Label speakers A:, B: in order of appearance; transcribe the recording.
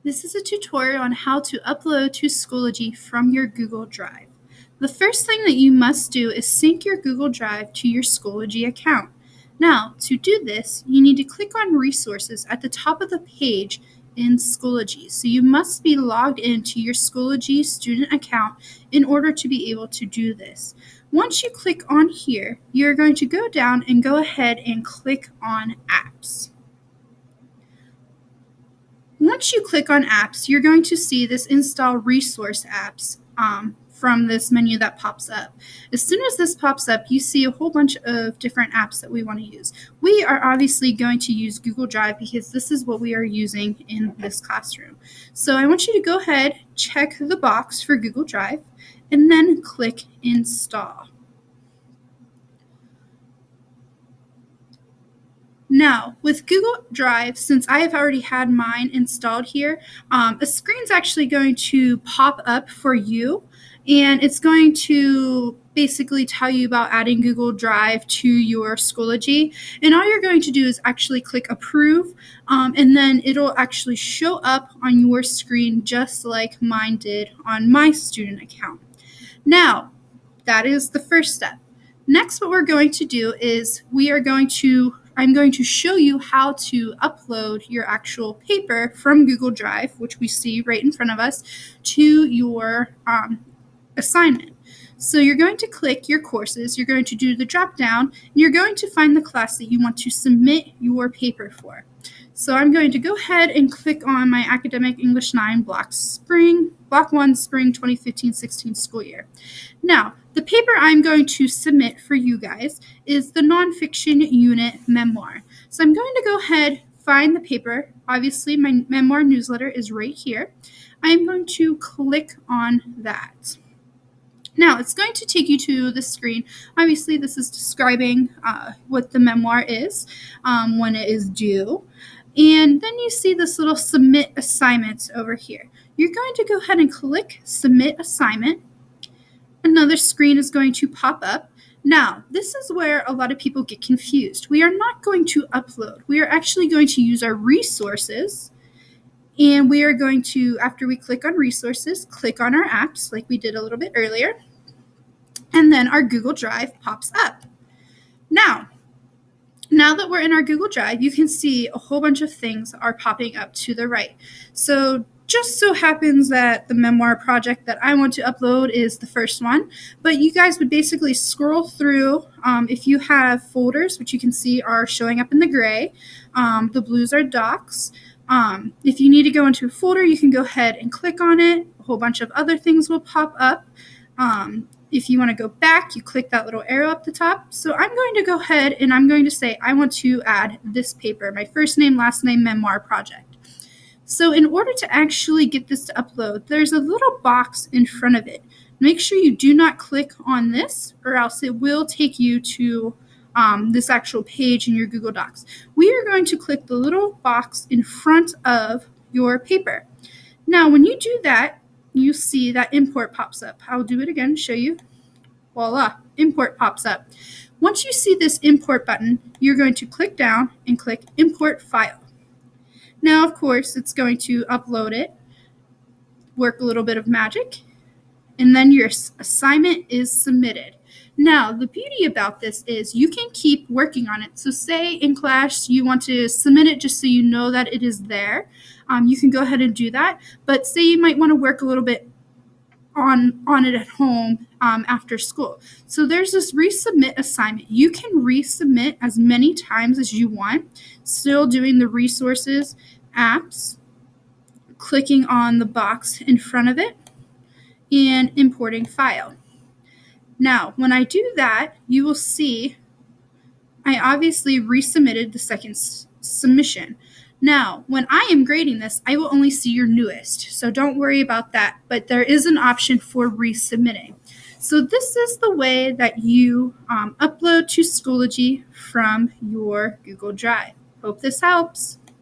A: This is a tutorial on how to upload to Schoology from your Google Drive. The first thing that you must do is sync your Google Drive to your Schoology account. Now, to do this, you need to click on Resources at the top of the page in Schoology. So you must be logged into your Schoology student account in order to be able to do this. Once you click on here, you're going to go down and go ahead and click on Apps. Once you click on apps, you're going to see this install resource apps from this menu that pops up. As soon as this pops up, you see a whole bunch of different apps that we want to use. We are obviously going to use Google Drive because this is what we are using in this classroom. So I want you to go ahead, check the box for Google Drive, and then click install. Now, with Google Drive, since I have already had mine installed here, a screen's actually going to pop up for you, and it's going to basically tell you about adding Google Drive to your Schoology. And all you're going to do is actually click approve, and then it'll actually show up on your screen just like mine did on my student account. Now, that is the first step. Next, what we're going to do is I'm going to show you how to upload your actual paper from Google Drive, which we see right in front of us, to your assignment. So you're going to click your courses, you're going to do the drop down, and you're going to find the class that you want to submit your paper for. So I'm going to go ahead and click on my Academic English 9 Block 1 Spring 2015-16 school year. Now, the paper I'm going to submit for you guys is the nonfiction unit memoir. So I'm going to go ahead, find the paper. Obviously, my memoir newsletter is right here. I'm going to click on that. Now, it's going to take you to the screen. Obviously, this is describing what the memoir is, when it is due. And then you see this little submit assignment over here. You're going to go ahead and click submit assignment. Another screen is going to pop up. Now, this is where a lot of people get confused. We are not going to upload. We are actually going to use our resources. And we are going to, after we click on resources, click on our apps like we did a little bit earlier. And then our Google Drive pops up. Now that we're in our Google Drive, you can see a whole bunch of things are popping up to the right. So just so happens that the memoir project that I want to upload is the first one, but you guys would basically scroll through. If you have folders, which you can see are showing up in the gray, the blues are docs. If you need to go into a folder, you can go ahead and click on it. A whole bunch of other things will pop up. If you want to go back, you click that little arrow up the top. So I'm going to go ahead and I'm going to say I want to add this paper, my first name, last name, memoir project. So in order to actually get this to upload, there's a little box in front of it. Make sure you do not click on this or else it will take you to this actual page in your Google Docs. We are going to click the little box in front of your paper. Now, when you do that, you see that import pops up. I'll do it again, show you. Voila, import pops up. Once you see this import button, you're going to click down and click import file. Now, of course, it's going to upload it, work a little bit of magic, and then your assignment is submitted. Now, the beauty about this is you can keep working on it. So say in class you want to submit it just so you know that it is there. You can go ahead and do that. But say you might want to work a little bit on it at home after school. So there's this resubmit assignment. You can resubmit as many times as you want, still doing the resources, apps, clicking on the box in front of it, and importing file. Now, when I do that, you will see I obviously resubmitted the second submission. Now, when I am grading this, I will only see your newest, so don't worry about that, but there is an option for resubmitting. So this is the way that you upload to Schoology from your Google Drive. Hope this helps.